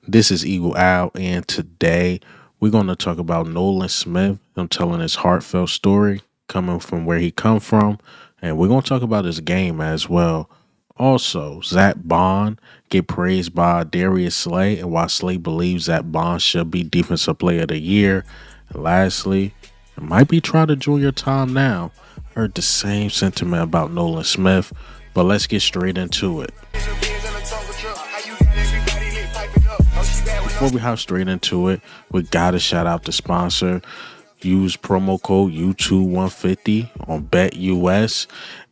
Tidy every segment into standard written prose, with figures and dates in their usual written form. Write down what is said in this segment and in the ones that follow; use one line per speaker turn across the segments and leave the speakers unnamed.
This is Eagle Owl, and today we're going to talk about Nolan Smith. I'm telling his heartfelt story, coming from where he come from, and we're going to talk about his game as well. Also, Zack Baun get praised by Darius Slay, and why Slay believes that Baun should be Defensive Player of the Year. And lastly, it might be Trotter Jr. time now. Heard the same sentiment about Nolan Smith, but let's get straight into it. Before we hop straight into it, we gotta shout out the sponsor. Use promo code U2 150 on BetUS,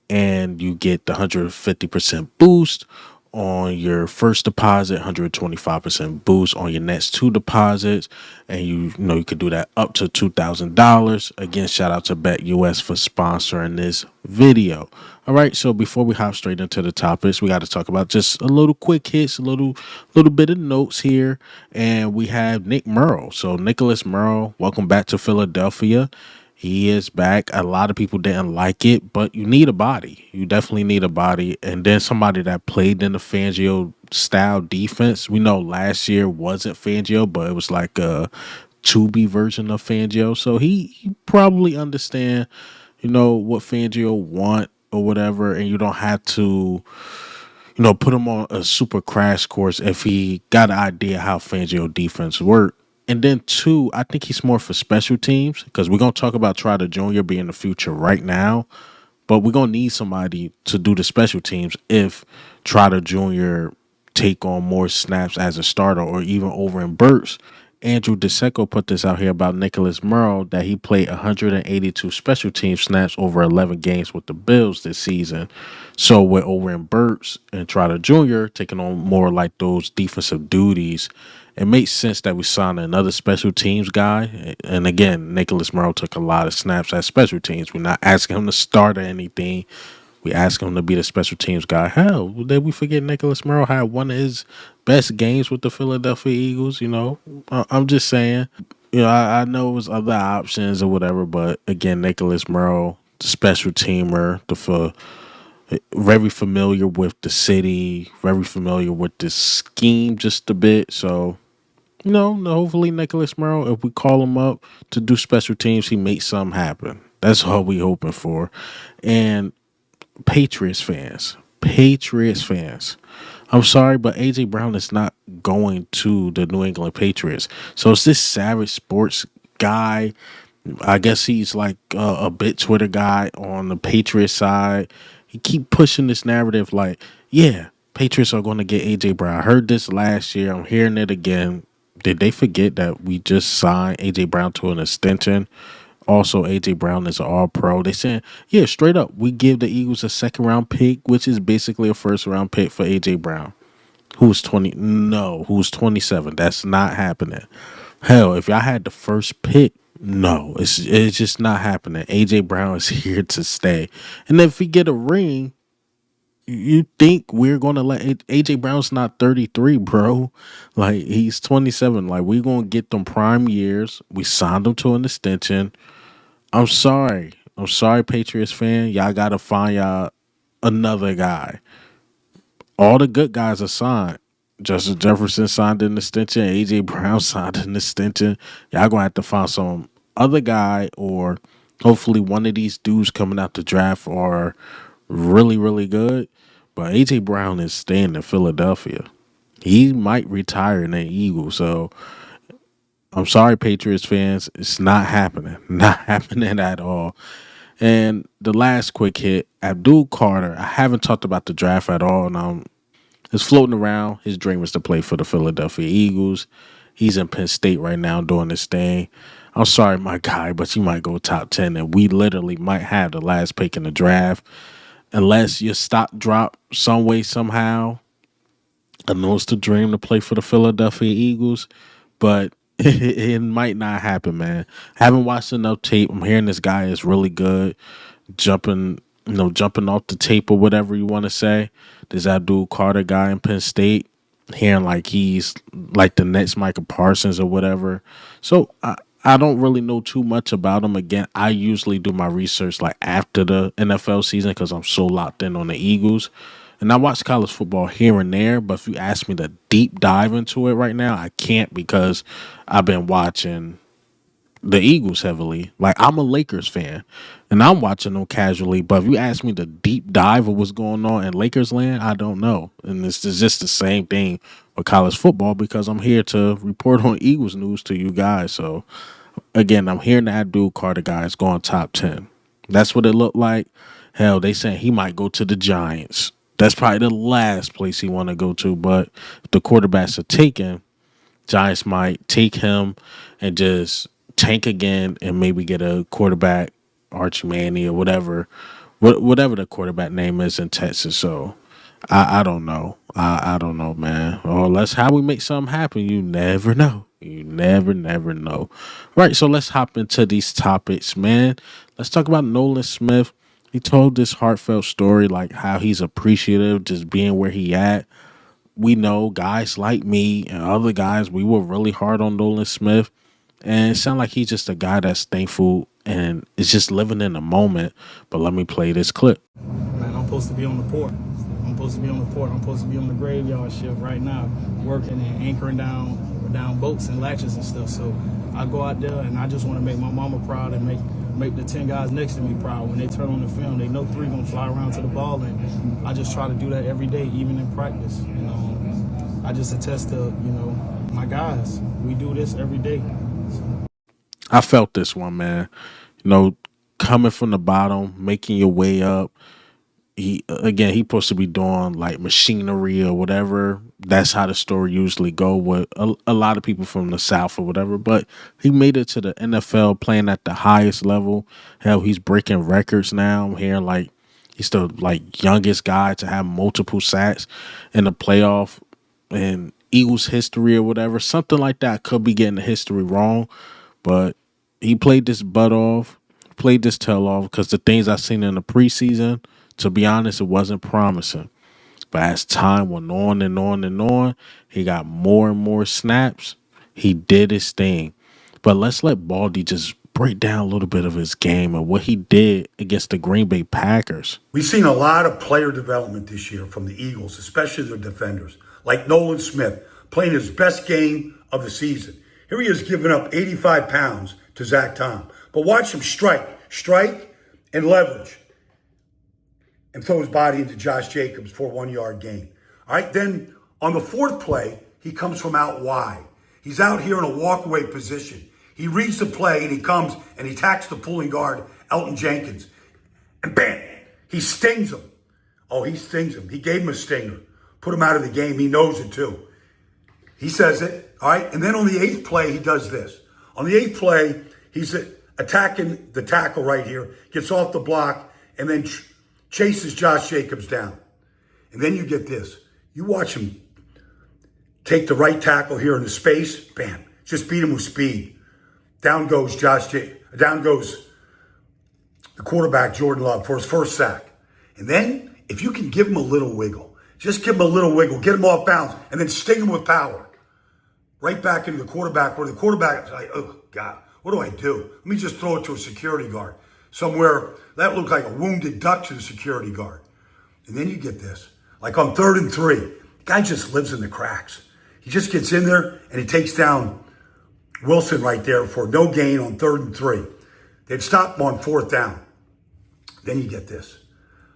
and you get the 150% boost on your first deposit, 125% boost on your next two deposits, and you could do that up to $2,000. Again, shout out to BetUS for sponsoring this video. All right, so before we hop straight into the topics, we got to talk about just a little quick hits, a little bit of notes here, and we have Nick Morrow. So Nicholas Morrow, welcome back to Philadelphia. He is back. A lot of people didn't like it, but you need a body. You definitely need a body. And then somebody that played in the Fangio style defense. We know last year wasn't Fangio, but it was like a 2B version of Fangio. So he probably understand, what Fangio want or whatever. And you don't have to, put him on a super crash course if he got an idea how Fangio defense work. And then two, I think he's more for special teams because we're gonna talk about Trotter Jr. being the future right now, but we're gonna need somebody to do the special teams if Trotter Jr. take on more snaps as a starter or even over in Burks. Andrew DeSecco put this out here about Nicholas Morrow that he played 182 special team snaps over 11 games with the Bills this season. So with over in Burks and Trotter Jr. taking on more like those defensive duties, it makes sense that we signed another special teams guy. And again, Nicholas Morrow took a lot of snaps as special teams. We're not asking him to start or anything. We ask him to be the special teams guy. Hell, did we forget Nicholas Morrow had one of his best games with the Philadelphia Eagles? I'm just saying. I know it was other options or whatever, but again, Nicholas Morrow, the special teamer, very familiar with the city, very familiar with the scheme just a bit. So, hopefully Nicholas Morrow, if we call him up to do special teams, he makes something happen. That's all we hoping for. And Patriots fans. I'm sorry, but AJ Brown is not going to the New England Patriots. So it's this Savage Sports guy. I guess he's like a bit Twitter guy on the Patriots side. He keep pushing this narrative like, yeah, Patriots are going to get AJ Brown. I heard this last year. I'm hearing it again. Did they forget that we just signed AJ Brown to an extension? Also, AJ Brown is an all pro. They saying, yeah, straight up, we give the Eagles a second round pick, which is basically a first round pick for AJ Brown. Who's 20? No, who's 27? That's not happening. Hell, if y'all had the first pick, no, it's just not happening. AJ Brown is here to stay. And if we get a ring, you think we're gonna let AJ Brown's not 33, bro? Like he's 27. Like we're gonna get them prime years. We signed him to an extension. I'm sorry. I'm sorry, Patriots fan. Y'all gotta find y'all another guy. All the good guys are signed. Justin Jefferson signed an extension. AJ Brown signed an extension. Y'all gonna have to find some other guy, or hopefully one of these dudes coming out the draft are really, really good. But AJ Brown is staying in Philadelphia. He might retire in the Eagles. So I'm sorry, Patriots fans. It's not happening. Not happening at all. And the last quick hit, Abdul Carter. I haven't talked about the draft at all, and it's floating around. His dream is to play for the Philadelphia Eagles. He's in Penn State right now doing this thing. I'm sorry, my guy, but you might go top 10, and we literally might have the last pick in the draft unless your stock drop some way, somehow. I know it's the dream to play for the Philadelphia Eagles, but it might not happen, man. Haven't watched enough tape. I'm hearing this guy is really good, jumping off the tape or whatever you want to say. This Abdul Carter guy in Penn State, hearing like he's like the next Michael Parsons or whatever. So I don't really know too much about him. Again, I usually do my research like after the NFL season because I'm so locked in on the Eagles. And I watch college football here and there, but if you ask me to deep dive into it right now, I can't because I've been watching the Eagles heavily. Like, I'm a Lakers fan and I'm watching them casually. But if you ask me to deep dive of what's going on in Lakers land, I don't know. And this is just the same thing with college football because I'm here to report on Eagles news to you guys. So again, I'm hearing the Abdul Carter guys going top 10. That's what it looked like. Hell, they saying he might go to the Giants. That's probably the last place he want to go to. But if the quarterbacks are taken, Giants might take him and just tank again and maybe get a quarterback, Archie Manning or whatever, whatever the quarterback name is in Texas. So I don't know. I don't know, man. Or that's how we make something happen. You never know. You never know. Right. So let's hop into these topics, man. Let's talk about Nolan Smith. He told this heartfelt story, like how he's appreciative just being where he at. We know guys like me and other guys, we were really hard on Nolan Smith. And it sounds like he's just a guy that's thankful and is just living in the moment. But let me play this clip.
Man, I'm supposed to be on the port. I'm supposed to be on the port. I'm supposed to be on the graveyard shift right now, working and anchoring down boats and latches and stuff. So I go out there and I just want to make my mama proud and make the 10 guys next to me proud. When they turn on the film, they know 3 gonna fly around to the ball, and I just try to do that every day, even in practice. I just attest to my guys. We do this every day.
I felt this one, man. You know, coming from the bottom, making your way up. He supposed to be doing like machinery or whatever. That's how the story usually go with a lot of people from the South or whatever. But he made it to the NFL playing at the highest level. Hell, he's breaking records now. I'm hearing like he's the like youngest guy to have multiple sacks in the playoff in Eagles history or whatever. Something like that. Could be getting the history wrong, but he played this butt off, played this tail off because the things I seen in the preseason, to be honest, it wasn't promising. But as time went on and on and on, he got more and more snaps. He did his thing. But let's let Baldy just break down a little bit of his game and what he did against the Green Bay Packers.
We've seen a lot of player development this year from the Eagles, especially their defenders, like Nolan Smith, playing his best game of the season. Here he is giving up 85 pounds to Zack Baun. But watch him strike, and leverage, and throw his body into Josh Jacobs for a 1-yard gain. All right, then on the 4th play, he comes from out wide. He's out here in a walkaway position. He reads the play, and he comes and he attacks the pulling guard, Elton Jenkins. And bam, he stings him. Oh, he stings him. He gave him a stinger. Put him out of the game. He knows it too. He says it, all right? And then on the 8th play, he does this. On the 8th play, he's attacking the tackle right here, gets off the block, and then chases Josh Jacobs down. And then you get this. You watch him take the right tackle here in the space, bam, just beat him with speed. Down goes down goes the quarterback, Jordan Love, for his first sack. And then, if you can give him a little wiggle, just give him a little wiggle, get him off bounds, and then sting him with power. Right back into the quarterback, where the quarterback is like, oh, God, what do I do? Let me just throw it to a security guard. Somewhere that looked like a wounded duck to the security guard. And then you get this. Like on 3rd and 3, the guy just lives in the cracks. He just gets in there and he takes down Wilson right there for no gain on 3rd and 3. They'd stop him on 4th down. Then you get this.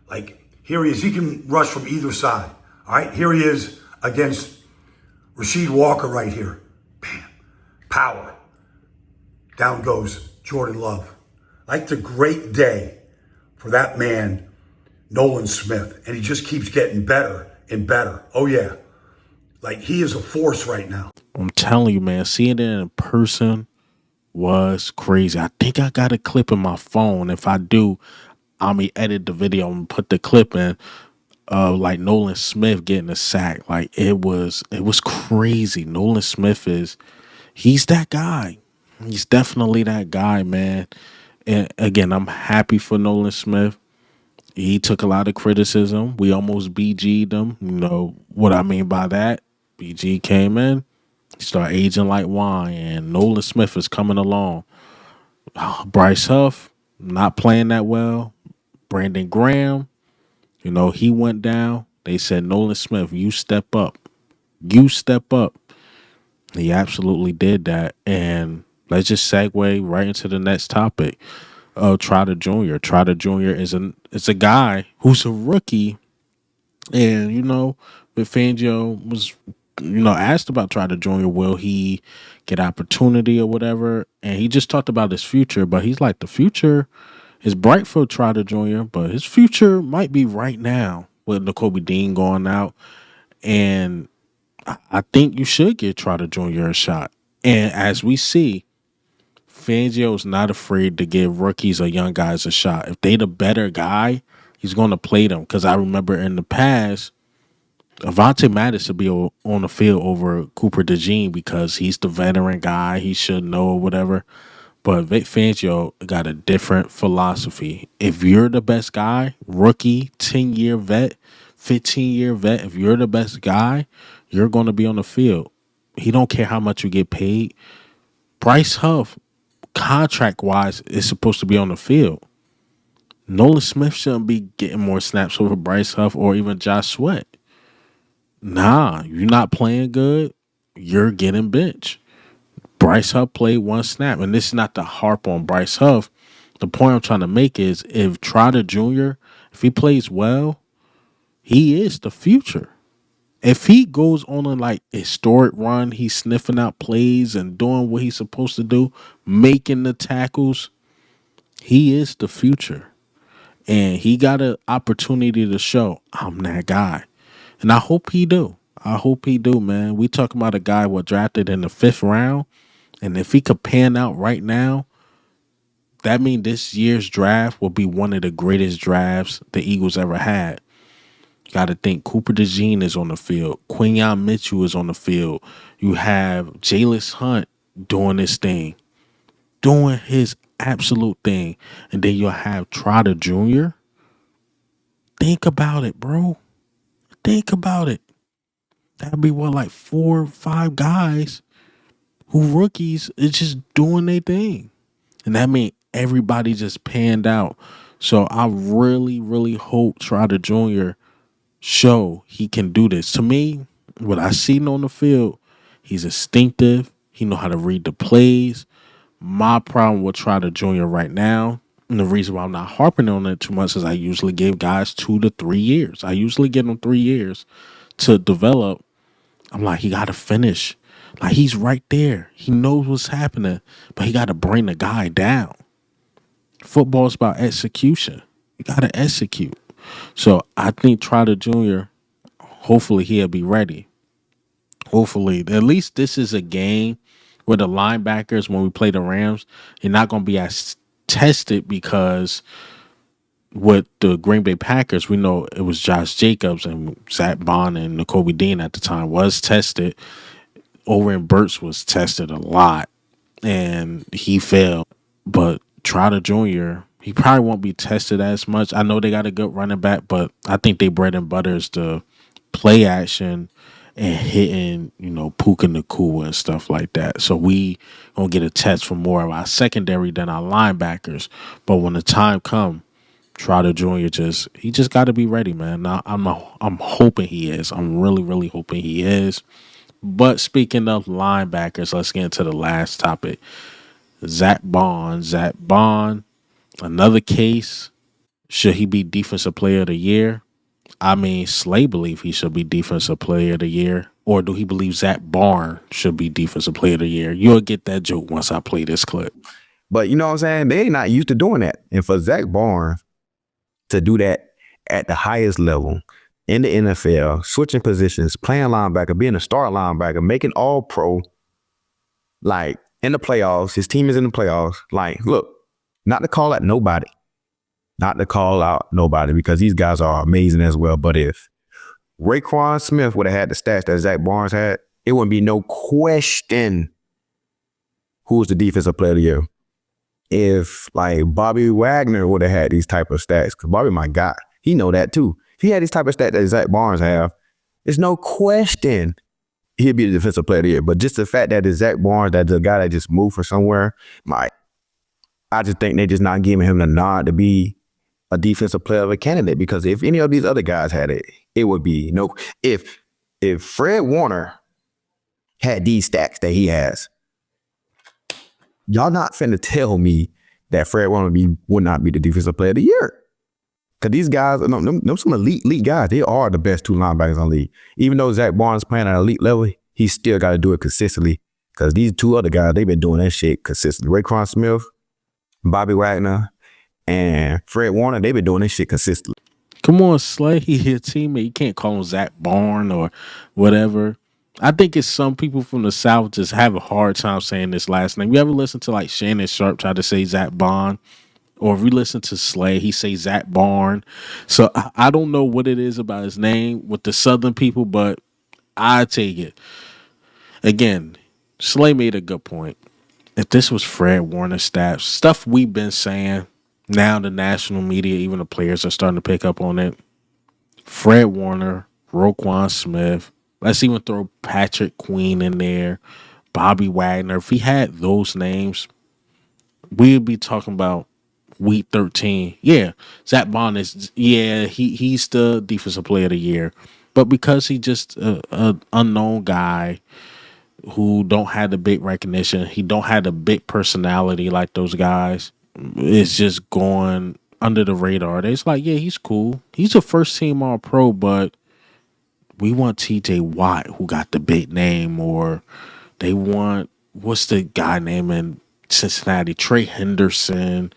Like, here he is. He can rush from either side. All right, here he is against Rasheed Walker right here. Bam. Power. Down goes Jordan Love. Like the great day for that man, Nolan Smith. And he just keeps getting better and better. Oh, yeah. Like, he is a force right now.
I'm telling you, man, seeing it in person was crazy. I think I got a clip in my phone. If I do, I'm going to edit the video and put the clip in of like Nolan Smith getting a sack. Like, it was crazy. Nolan Smith he's that guy. He's definitely that guy, man. And again, I'm happy for Nolan Smith. He took a lot of criticism. We almost BG'd him. You know what I mean by that? BG came in, he started aging like wine, and Nolan Smith is coming along. Bryce Huff, not playing that well. Brandon Graham, he went down. They said, Nolan Smith, you step up. You step up. He absolutely did that. And let's just segue right into the next topic of Trotter Jr. Trotter Jr. is a guy who's a rookie. And, but Fangio was, asked about Trotter Jr. Will he get opportunity or whatever? And he just talked about his future, but he's like, the future is bright for Trotter Jr., but his future might be right now with Nakobe Dean going out. And I think you should give Trotter Jr. a shot. And as we see, Fangio's not afraid to give rookies or young guys a shot. If they the better guy, he's going to play them. Because I remember in the past, Avonte Maddox should be on the field over Cooper DeJean because he's the veteran guy. He should know or whatever. But Vic Fangio got a different philosophy. If you're the best guy, rookie, 10-year vet, 15-year vet, if you're the best guy, you're going to be on the field. He don't care how much you get paid. Bryce Huff, contract-wise, is supposed to be on the field. Nolan Smith shouldn't be getting more snaps over Bryce Huff or even Josh Sweat. Nah, you're not playing good, you're getting benched. Bryce Huff played one snap, and this is not to harp on Bryce Huff. The point I'm trying to make is if Trotter Jr., if he plays well, he is the future. If he goes on a historic run, he's sniffing out plays and doing what he's supposed to do, making the tackles, he is the future. And he got an opportunity to show I'm that guy. And I hope he do. I hope he do, man. We talking about a guy drafted in the 5th round. And if he could pan out right now, that means this year's draft will be one of the greatest drafts the Eagles ever had. You got to think Cooper DeJean is on the field. Quinyon Mitchell is on the field. You have Jalis Hunt doing his thing, doing his absolute thing. And then you'll have Trotter Jr. Think about it, bro. Think about it. That'd be 4 or 5 guys who rookies is just doing their thing. And that means everybody just panned out. So I really, really hope Trotter Jr. show he can do this. To me, what I seen on the field, he's instinctive. He know how to read the plays. My problem with Trotter Jr. right now, and the reason why I'm not harping on it too much is I usually give guys 2 to 3 years. I usually give them 3 years to develop. I'm like, he got to finish. He's right there. He knows what's happening, but he got to bring the guy down. Football is about execution. You got to execute. So I think Trotter Jr., hopefully he'll be ready. Hopefully. At least this is a game where the linebackers, when we play the Rams, you're not going to be as tested because with the Green Bay Packers, we know it was Josh Jacobs and Zack Baun and Nakobe Dean at the time was tested. Oren Burks was tested a lot, and he failed. But Trotter Jr., he probably won't be tested as much. I know they got a good running back, but I think they bread and butter is the play action and hitting, Puka Nacua and stuff like that. So we gonna get a test for more of our secondary than our linebackers. But when the time come, Trotter Jr. he just got to be ready, man. Now I'm hoping he is. I'm really, really hoping he is. But speaking of linebackers, let's get into the last topic. Zack Baun. Zack Baun, another case. Should he be Defensive Player of the Year? I mean, Slay believe he should be Defensive Player of the Year. Or do he believe Zack Baun should be Defensive Player of the Year? You'll get that joke once I play this clip.
But you know what I'm saying? They ain't not used to doing that. And for Zack Baun to do that at the highest level in the NFL, switching positions, playing linebacker, being a star linebacker, making all pro, in the playoffs, his team is in the playoffs. Look, not to call out nobody. Not to call out nobody because these guys are amazing as well. But if Raekwon Smith would have had the stats that Zack Baun had, it wouldn't be no question who was the Defensive Player of the Year. If Bobby Wagner would have had these type of stats, because Bobby my guy, he know that too. If he had these type of stats that Zack Baun have, there's no question he'd be the Defensive Player of the Year. But just the fact that it's Zack Baun, that the guy that just moved for somewhere, I just think they just not giving him the nod to be a Defensive Player of a candidate, because if any of these other guys had it, it would be no. If Fred Warner had these stats that he has, y'all not finna tell me that Fred Warner would not be the defensive player of the year. Because these guys, them some elite guys. They are the best 2 linebackers in the league. Even though Zack Baun is playing at an elite level, he still got to do it consistently. Because these 2 other guys, they've been doing that shit consistently. Raekwon Smith, Bobby Wagner, and Fred Warner, they've been doing this shit consistently.
Come on, Slay. He your teammate. You can't call him Zack Baun or whatever. I think it's some people from the South just have a hard time saying this last name. You ever listen to like Shannon Sharp try to say Zack Baun? Or if we listen to Slay, he say Zack Baun. So I don't know what it is about his name with the Southern people, but I take it. Again, Slay made a good point. If this was Fred Warner stuff we've been saying, now the national media, even the players are starting to pick up on it. Fred Warner, Roquan Smith, let's even throw Patrick Queen in there, Bobby Wagner. If he had those names, we'd be talking about week 13. Yeah, Zack Baun he's the defensive player of the year. But because he just a unknown guy who don't have the big recognition, he don't have the big personality like those guys, it's just going under the radar. It's like, yeah, he's cool. He's a first team all pro, but we want TJ Watt who got the big name, or they want, what's the guy name in Cincinnati? Trey Henderson,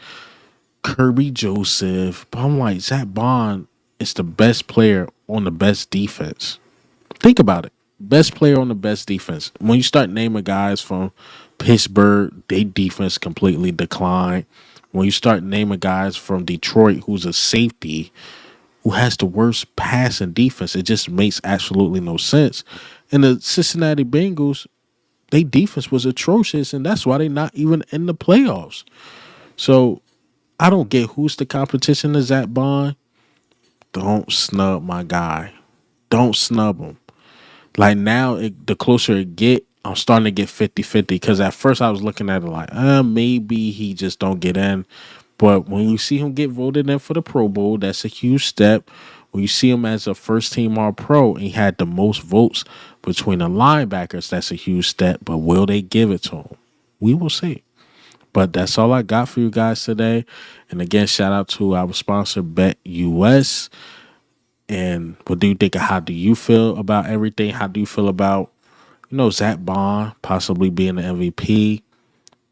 Kirby Joseph. But I'm like, Zack Baun is the best player on the best defense. Think about it. Best player on the best defense. When you start naming guys from Pittsburgh, their defense completely declined. When you start naming guys from Detroit, who's a safety, who has the worst passing defense, it just makes absolutely no sense. And the Cincinnati Bengals, their defense was atrocious, and that's why they're not even in the playoffs. So I don't get who's the competition to Zack Baun. Don't snub my guy. Don't snub him. Like now, the closer it get, I'm starting to get 50-50. Because at first I was looking at it like, maybe he just don't get in. But when you see him get voted in for the Pro Bowl, that's a huge step. When you see him as a first team All Pro and he had the most votes between the linebackers, that's a huge step. But will they give it to him? We will see. But that's all I got for you guys today. And again, shout out to our sponsor, Bet US. And what do you think of how do you feel about everything? How do you feel about, Zack Baun possibly being the MVP?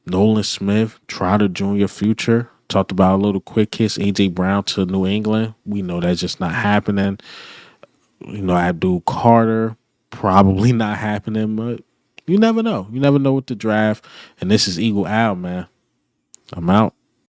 Nolan Smith, Trotter Jr. future. Talked about a little quick kiss, AJ Brown to New England. We know that's just not happening. Abdul Carter, probably not happening, but you never know. You never know with the draft. And this is Eagle Al, man. I'm out.